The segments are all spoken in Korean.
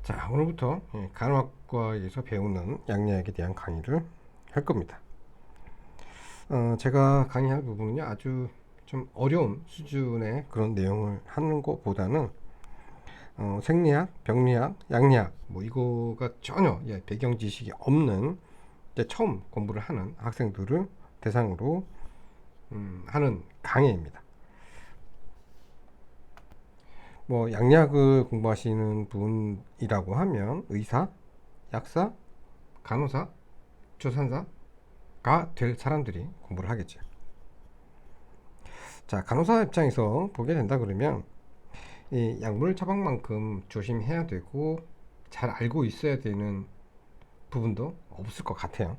자, 오늘부터 간호학과에서 배우는 양리학에 대한 강의를 할 겁니다. 제가 강의할 부분은요, 아주 좀 어려운 수준의 그런 내용을 하는 것보다는 생리학, 병리학, 양리학 뭐 이거가 전혀 배경 지식이 없는 이제 처음 공부를 하는 학생들을 대상으로 하는 강의입니다. 뭐 양리학을 공부하시는 분이라고 하면 의사, 약사, 간호사, 조산사가 될 사람들이 공부를 하겠죠. 자, 간호사 입장에서 보게 된다 그러면 이 약물 처방만큼 조심해야 되고 잘 알고 있어야 되는 부분도 없을 것 같아요.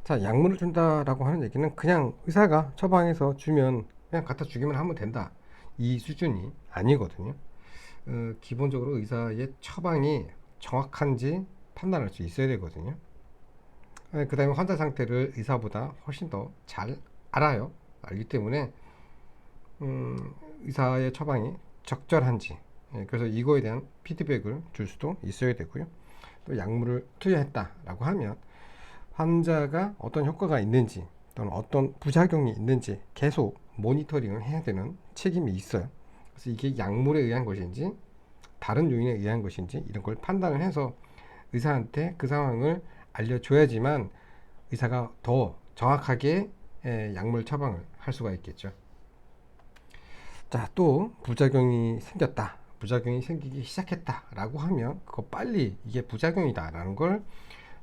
자, 약물을 준다라고 하는 얘기는 그냥 의사가 처방해서 주면 그냥 갖다 주기만 하면 된다, 이 수준이 아니거든요. 기본적으로 의사의 처방이 정확한지 판단할 수 있어야 되거든요. 그 다음에 환자 상태를 의사보다 훨씬 더 잘 알아요. 알기 때문에 의사의 처방이 적절한지, 그래서 이거에 대한 피드백을 줄 수도 있어야 되고요. 또 약물을 투여했다라고 하면 환자가 어떤 효과가 있는지 또는 어떤 부작용이 있는지 계속 모니터링을 해야 되는 책임이 있어요. 그래서 이게 약물에 의한 것인지 다른 요인에 의한 것인지 이런 걸 판단을 해서 의사한테 그 상황을 알려줘야지만 의사가 더 정확하게 약물 처방을 할 수가 있겠죠. 자, 또 부작용이 생겼다, 부작용이 생기기 시작했다 라고 하면 그거 빨리 이게 부작용이다 라는 걸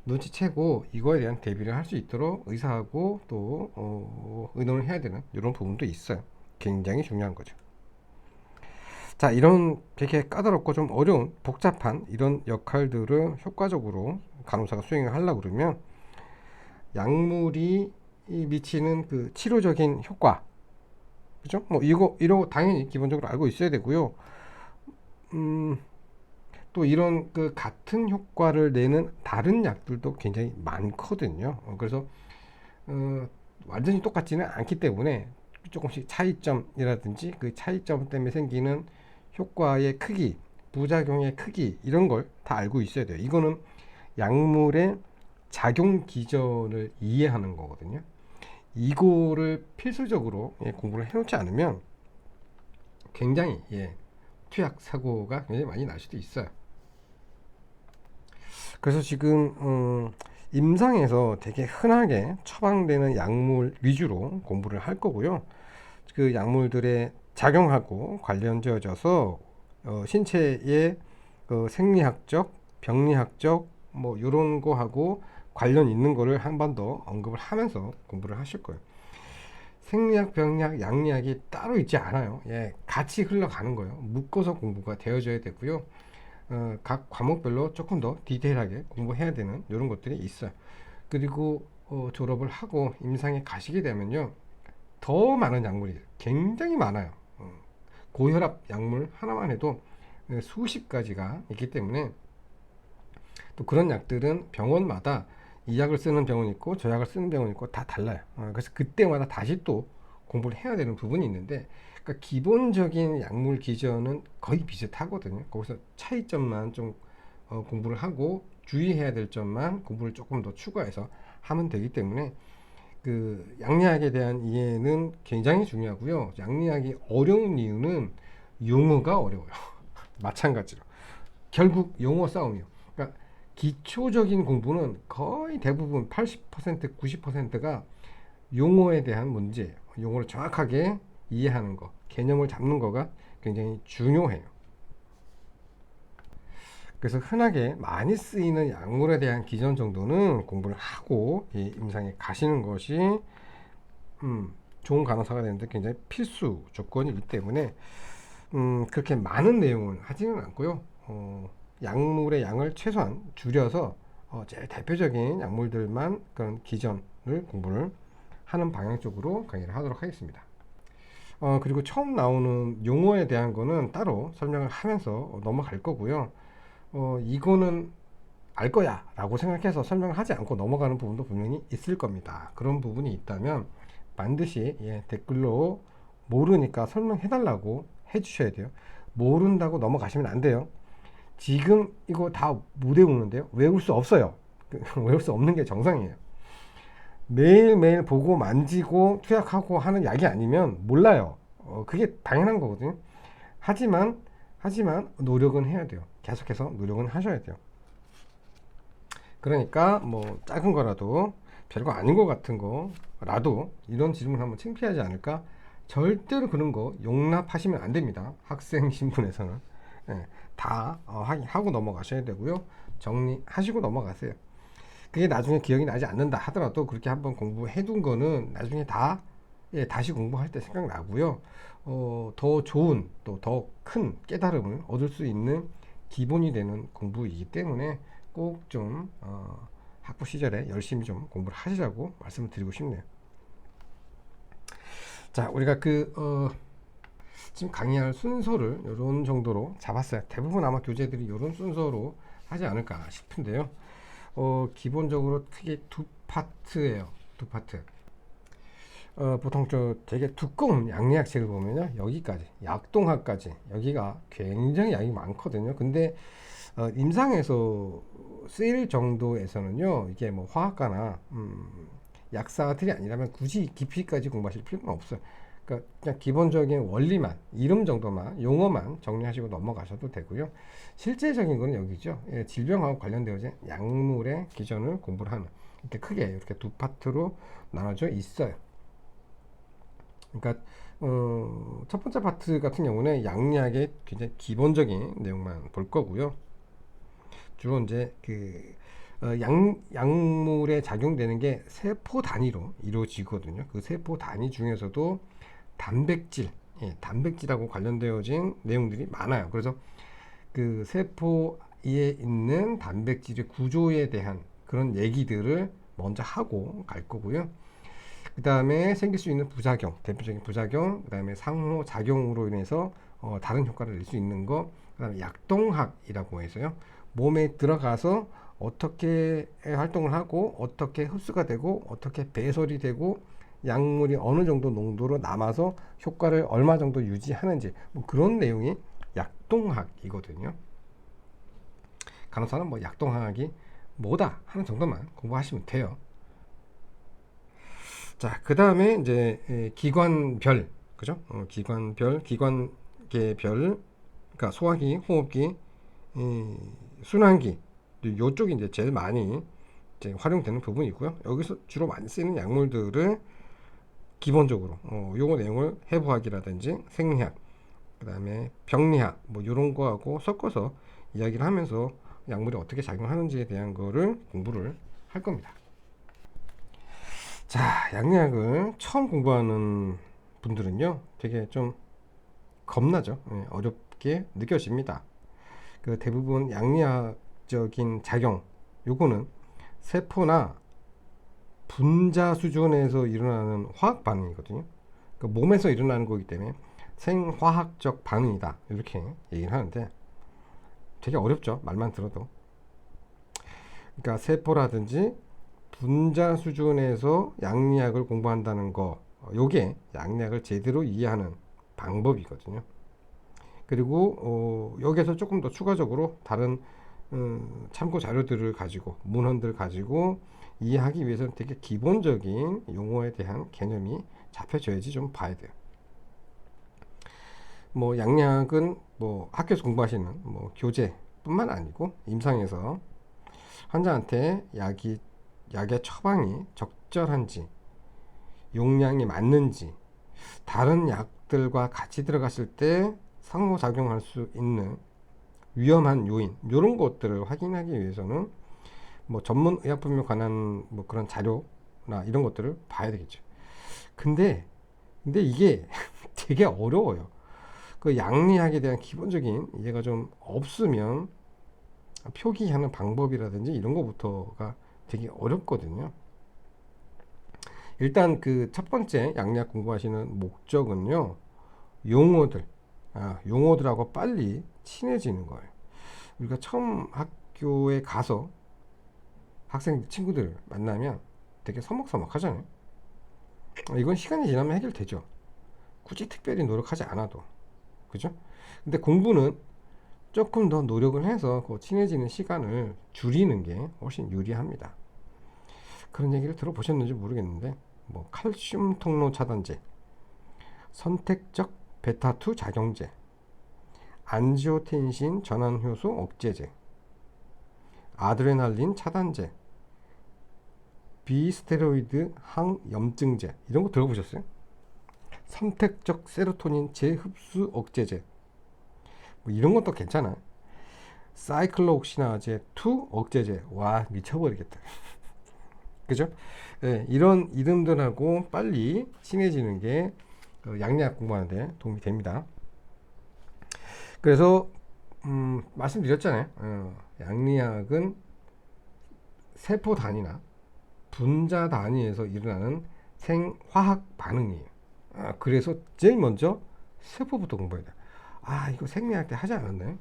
눈치채고 이거에 대한 대비를 할 수 있도록 의사하고 또 의논을 해야 되는 이런 부분도 있어요. 굉장히 중요한 거죠. 자, 이런 되게 까다롭고 좀 어려운 복잡한 이런 역할들을 효과적으로 간호사가 수행을 하려고 그러면 약물이 미치는 그 치료적인 효과, 그죠? 뭐 이거 당연히 기본적으로 알고 있어야 되고요. 또 이런 그 같은 효과를 내는 다른 약들도 굉장히 많거든요. 그래서 완전히 똑같지는 않기 때문에 조금씩 차이점이라든지 그 차이점 때문에 생기는 효과의 크기, 부작용의 크기 이런 걸 다 알고 있어야 돼요. 이거는 약물의 작용 기전을 이해하는 거거든요. 이거를 필수적으로 공부를 해놓지 않으면 굉장히 투약 사고가 굉장히 많이 날 수도 있어요. 그래서 지금 임상에서 되게 흔하게 처방되는 약물 위주로 공부를 할 거고요. 그 약물들의 작용하고 관련되어져서 신체의 생리학적, 병리학적 뭐 이런 거하고 관련 있는 거를 한 번 더 언급을 하면서 공부를 하실 거예요. 생리학, 병리학, 양리학이 따로 있지 않아요. 같이 흘러가는 거예요. 묶어서 공부가 되어져야 되고요. 각 과목별로 조금 더 디테일하게 공부해야 되는 이런 것들이 있어요. 그리고 졸업을 하고 임상에 가시게 되면요, 더 많은 약물이 굉장히 많아요. 고혈압 약물 하나만 해도 수십 가지가 있기 때문에 또 그런 약들은 병원마다 이 약을 쓰는 병원이 있고 저 약을 쓰는 병원이 있고 다 달라요. 그래서 그때마다 다시 또 공부를 해야 되는 부분이 있는데, 그러니까 기본적인 약물 기전은 거의 비슷하거든요. 거기서 차이점만 좀 공부를 하고 주의해야 될 점만 공부를 조금 더 추가해서 하면 되기 때문에 그 양리학에 대한 이해는 굉장히 중요하고요. 양리학이 어려운 이유는 용어가 어려워요. 마찬가지로 결국 용어 싸움이요. 그러니까 기초적인 공부는 거의 대부분 80% 90%가 용어에 대한 문제예요. 용어를 정확하게 이해하는 거, 개념을 잡는 거가 굉장히 중요해요. 그래서 흔하게 많이 쓰이는 약물에 대한 기전 정도는 공부를 하고 임상에 가시는 것이 좋은 간호사가 되는데 굉장히 필수 조건이기 때문에 그렇게 많은 내용은 하지는 않고요. 약물의 양을 최소한 줄여서 제일 대표적인 약물들만 그런 기전을 공부를 하는 방향 쪽으로 강의를 하도록 하겠습니다. 그리고 처음 나오는 용어에 대한 거는 따로 설명을 하면서 넘어갈 거고요. 이거는 알 거야 라고 생각해서 설명을 하지 않고 넘어가는 부분도 분명히 있을 겁니다. 그런 부분이 있다면 반드시 댓글로 모르니까 설명해달라고 해주셔야 돼요. 모른다고 넘어가시면 안 돼요. 지금 이거 다 못 외우는데요. 외울 수 없어요. 외울 수 없는 게 정상이에요. 매일매일 보고 만지고 투약하고 하는 약이 아니면 몰라요. 그게 당연한 거거든요. 하지만 노력은 해야 돼요. 계속해서 노력은 하셔야 돼요. 그러니까 뭐 작은 거라도 별거 아닌 것 같은 거라도 이런 질문하면 창피하지 않을까? 절대로 그런 거 용납하시면 안 됩니다. 학생 신분에서는. 다 하고 넘어가셔야 되고요. 정리하시고 넘어가세요. 그게 나중에 기억이 나지 않는다 하더라도 그렇게 한번 공부해 둔 거는 나중에 다시 공부할 때 생각나고요. 더 좋은 또 더 큰 깨달음을 얻을 수 있는 기본이 되는 공부이기 때문에 꼭 좀 학부 시절에 열심히 좀 공부를 하시라고 말씀을 드리고 싶네요. 자, 우리가 지금 강의할 순서를 이런 정도로 잡았어요. 대부분 아마 교재들이 이런 순서로 하지 않을까 싶은데요. 기본적으로 크게 두 파트예요. 두 파트. 보통 되게 두꺼운 양리학책을 보면요, 여기까지 약동학까지 여기가 굉장히 양이 많거든요. 근데 임상에서 쓰일 정도에서는요, 이게 뭐 화학과나 약사들이 아니라면 굳이 깊이까지 공부하실 필요는 없어요. 그러니까 그냥 기본적인 원리만, 이름 정도만, 용어만 정리하시고 넘어가셔도 되고요. 실제적인 거는 여기죠. 질병하고 관련되어진 약물의 기전을 공부를 하는, 이렇게 크게 이렇게 두 파트로 나눠져 있어요. 그러니까 첫 번째 파트 같은 경우는 양리학의 굉장히 기본적인 내용만 볼 거고요. 주로 이제 약물에 작용되는 게 세포 단위로 이루어지거든요. 그 세포 단위 중에서도 단백질하고 관련되어진 내용들이 많아요. 그래서 그 세포에 있는 단백질의 구조에 대한 그런 얘기들을 먼저 하고 갈 거고요. 그 다음에 생길 수 있는 부작용, 대표적인 부작용, 그 다음에 상호작용으로 인해서 다른 효과를 낼 수 있는 거, 그 다음에 약동학이라고 해서요, 몸에 들어가서 어떻게 활동을 하고 어떻게 흡수가 되고 어떻게 배설이 되고 약물이 어느 정도 농도로 남아서 효과를 얼마 정도 유지하는지, 뭐 그런 내용이 약동학이거든요. 간호사는 뭐 약동학이 뭐다 하는 정도만 공부하시면 돼요. 자, 그 다음에 이제 기관별, 그죠? 기관계별, 그러니까 소화기, 호흡기, 순환기, 요쪽이 이제 제일 많이 이제 활용되는 부분이고요. 여기서 주로 많이 쓰이는 약물들을 기본적으로 요거 내용을 해부학이라든지 생리학, 그 다음에 병리학, 뭐 요런 거하고 섞어서 이야기를 하면서 약물이 어떻게 작용하는지에 대한 거를 공부를 할 겁니다. 자, 양리학을 처음 공부하는 분들은요, 되게 좀 겁나죠. 어렵게 느껴집니다. 대부분 양리학적인 작용, 요거는 세포나 분자 수준에서 일어나는 화학 반응이거든요. 몸에서 일어나는 거기 때문에 생화학적 반응이다, 이렇게 얘기를 하는데 되게 어렵죠, 말만 들어도. 그러니까 세포라든지 분자 수준에서 양리학을 공부한다는 거, 요게 양리학을 제대로 이해하는 방법이거든요. 그리고 여기에서 조금 더 추가적으로 다른 참고 자료들을 가지고, 문헌들 가지고 이해하기 위해서는 되게 기본적인 용어에 대한 개념이 잡혀져야지 좀 봐야 돼요. 뭐 양리학은 뭐 학교에서 공부하시는 뭐 교재뿐만 아니고 임상에서 환자한테 약의 처방이 적절한지, 용량이 맞는지, 다른 약들과 같이 들어갔을 때 상호작용할 수 있는 위험한 요인, 이런 것들을 확인하기 위해서는 뭐 전문 의약품에 관한 뭐 그런 자료나 이런 것들을 봐야 되겠죠. 근데 이게 되게 어려워요. 그 양리학에 대한 기본적인 이해가 좀 없으면 표기하는 방법이라든지 이런 것부터가 되게 어렵거든요. 일단 그 첫 번째 양리학 공부하시는 목적은요, 용어들하고 빨리 친해지는 거예요. 우리가 처음 학교에 가서 학생 친구들 만나면 되게 서먹서먹 하잖아요. 이건 시간이 지나면 해결되죠. 굳이 특별히 노력하지 않아도. 그죠? 근데 공부는 조금 더 노력을 해서 그 친해지는 시간을 줄이는 게 훨씬 유리합니다. 그런 얘기를 들어보셨는지 모르겠는데, 뭐 칼슘 통로 차단제, 선택적 베타2 작용제, 안지오텐신 전환 효소 억제제, 아드레날린 차단제, 비스테로이드 항염증제, 이런 거 들어보셨어요? 선택적 세로토닌 재흡수 억제제, 뭐 이런 것도 괜찮아요. 사이클로옥시나제 2 억제제. 와, 미쳐버리겠다. 그죠? 네, 이런 이름들하고 빨리 친해지는 게 양리학 공부하는데 도움이 됩니다. 그래서 말씀드렸잖아요. 양리학은 세포 단위나 분자 단위에서 일어나는 생화학 반응이에요. 그래서 제일 먼저 세포부터 공부해야 돼. 이거 생리학 때 하지 않았나요?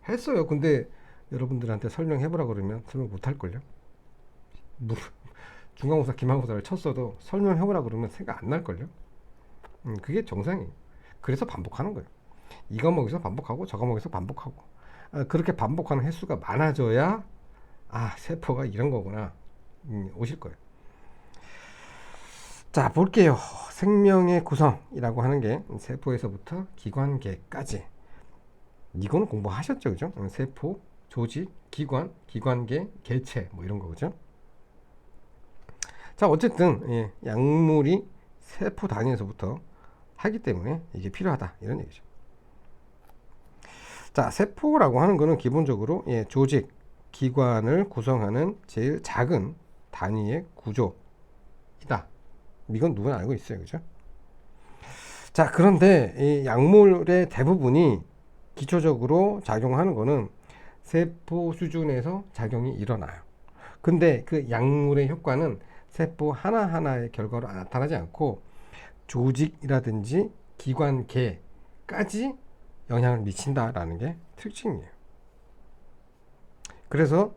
했어요. 근데 여러분들한테 설명해보라 그러면 설명 못할걸요? 중간고사, 기말고사를 쳤어도 설명해보라 그러면 생각 안 날걸요? 그게 정상이에요. 그래서 반복하는 거예요. 이 과목에서 반복하고 저 과목에서 반복하고, 그렇게 반복하는 횟수가 많아져야 세포가 이런 거구나 오실 거예요. 자, 볼게요. 생명의 구성이라고 하는 게 세포에서부터 기관계까지, 이거는 공부하셨죠, 그죠? 세포, 조직, 기관, 기관계, 개체, 뭐 이런 거, 그죠? 자, 어쨌든 약물이 세포 단위에서부터 하기 때문에 이게 필요하다, 이런 얘기죠. 자, 세포라고 하는 거는 기본적으로 조직, 기관을 구성하는 제일 작은 단위의 구조이다. 이건 누구나 알고 있어요, 그죠? 자, 그런데 이 약물의 대부분이 기초적으로 작용하는 거는 세포 수준에서 작용이 일어나요. 근데 그 약물의 효과는 세포 하나하나의 결과로 나타나지 않고 조직이라든지 기관계까지 영향을 미친다라는 게 특징이에요. 그래서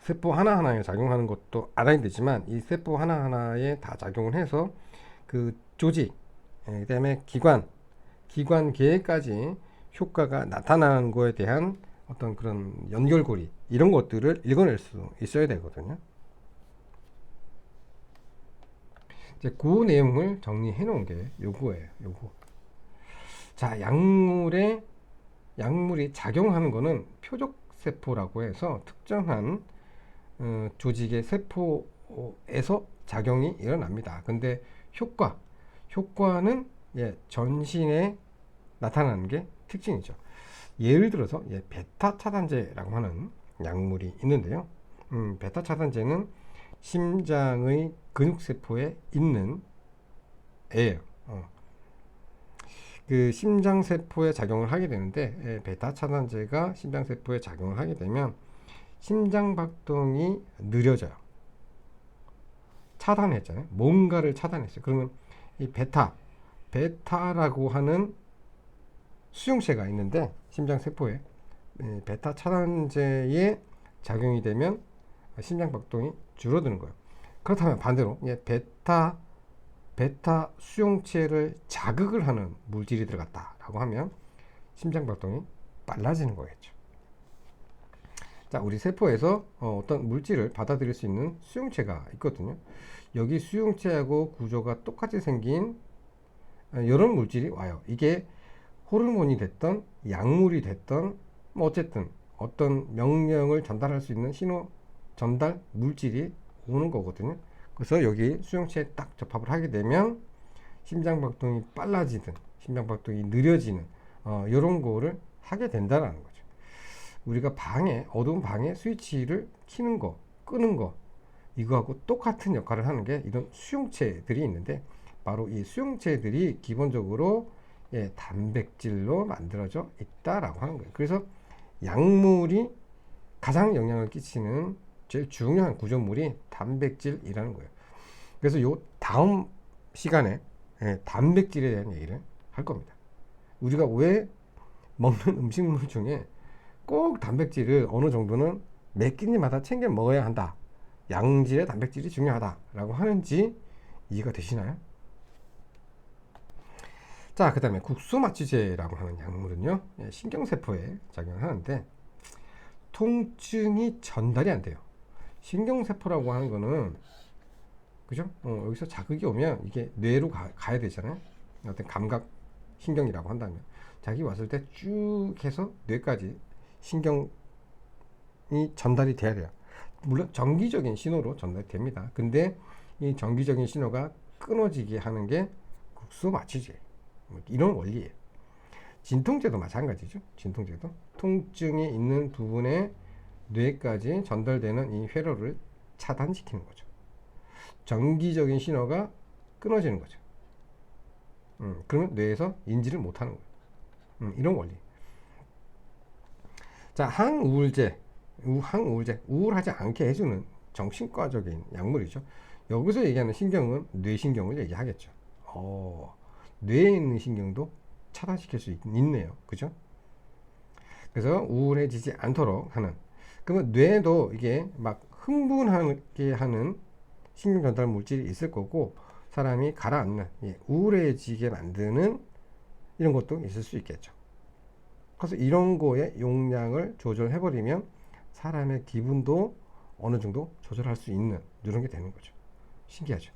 세포 하나하나에 작용하는 것도 알아야 되지만, 이 세포 하나하나에 다 작용을 해서 그 조직, 그다음에 기관계까지 효과가 나타나는 거에 대한 어떤 그런 연결고리, 이런 것들을 읽어낼 수 있어야 되거든요. 이제 그 내용을 정리해 놓은 게 요거예요. 요거. 자, 약물이 작용하는 거는 표적세포라고 해서 특정한 조직의 세포에서 작용이 일어납니다. 근데 효과는 전신에 나타나는 게 특징이죠. 예를 들어서 베타 차단제라고 하는 약물이 있는데요. 베타 차단제는 심장의 근육세포에 있는 애예요. 그 심장세포에 작용을 하게 되는데, 베타 차단제가 심장세포에 작용을 하게 되면 심장박동이 느려져요. 차단했잖아요. 뭔가를 차단했어요. 그러면 이 베타라고 하는 수용체가 있는데, 심장세포에 베타 차단제에 작용이 되면 심장박동이 줄어드는 거예요. 그렇다면 반대로 베타 수용체를 자극을 하는 물질이 들어갔다라고 하면 심장박동이 빨라지는 거겠죠. 자, 우리 세포에서 어떤 물질을 받아들일 수 있는 수용체가 있거든요. 여기 수용체하고 구조가 똑같이 생긴 이런 물질이 와요. 이게 호르몬이 됐던 약물이 됐던 뭐 어쨌든 어떤 명령을 전달할 수 있는 신호 전달 물질이 오는 거거든요. 그래서 여기 수용체에 딱 접합을 하게 되면 심장박동이 빨라지든 심장박동이 느려지는 이런 거를 하게 된다는 거죠. 우리가 어두운 방에 스위치를 켜는 거, 끄는 거, 이거하고 똑같은 역할을 하는 게 이런 수용체들이 있는데, 바로 이 수용체들이 기본적으로 단백질로 만들어져 있다라고 하는 거예요. 그래서 약물이 가장 영향을 끼치는 제일 중요한 구조물이 단백질이라는 거예요. 그래서 요 다음 시간에 단백질에 대한 얘기를 할 겁니다. 우리가 왜 먹는 음식물 중에 꼭 단백질을 어느 정도는 몇 끼니마다 챙겨 먹어야 한다, 양질의 단백질이 중요하다라고 하는지, 이해가 되시나요? 자, 그 다음에 국소마취제라고 하는 약물은요, 신경세포에 작용하는데 통증이 전달이 안 돼요. 신경세포라고 하는 거는, 그죠? 여기서 자극이 오면 이게 뇌로 가야 되잖아요. 어떤 감각 신경이라고 한다면 자기 왔을 때 쭉 해서 뇌까지 신경이 전달이 돼야 돼요. 물론 정기적인 신호로 전달이 됩니다. 근데 이 정기적인 신호가 끊어지게 하는 게 국소마취제, 이런 원리예요. 진통제도 마찬가지죠. 진통제도 통증이 있는 부분에 뇌까지 전달되는 이 회로를 차단시키는 거죠. 정기적인 신호가 끊어지는 거죠. 그러면 뇌에서 인지를 못하는 거예요. 이런 원리. 자, 항우울제, 우울하지 않게 해주는 정신과적인 약물이죠. 여기서 얘기하는 신경은 뇌신경을 얘기하겠죠. 뇌에 있는 신경도 차단시킬 수 있네요. 그죠? 그래서 우울해지지 않도록 하는. 그러면 뇌도 이게 막 흥분하게 하는 신경 전달 물질이 있을 거고, 사람이 가라앉는, 우울해지게 만드는 이런 것도 있을 수 있겠죠. 그래서 이런 거에 용량을 조절해버리면 사람의 기분도 어느 정도 조절할 수 있는 이런 게 되는 거죠. 신기하죠.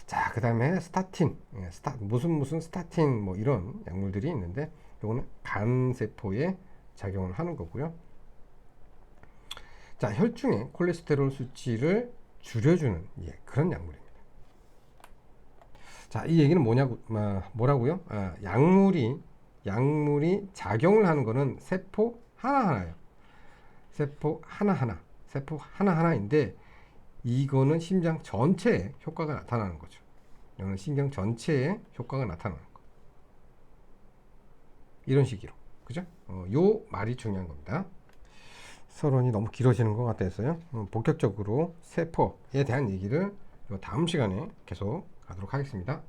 자, 그 다음에 스타틴, 무슨 스타틴 뭐 이런 약물들이 있는데, 이거는 간세포에 작용을 하는 거고요. 자, 혈중의 콜레스테롤 수치를 줄여주는 그런 약물입니다. 자, 이 얘기는 뭐라고요? 약물이 작용을 하는 거는 세포 하나하나예요. 세포 하나하나인데 이거는 심장 전체에 효과가 나타나는 거죠. 이거는 신경 전체에 효과가 나타나는 거. 이런 식으로. 그죠? 요 말이 중요한 겁니다. 서론이 너무 길어지는 것 같아서요. 본격적으로 세포에 대한 얘기를 다음 시간에 계속 하도록 하겠습니다.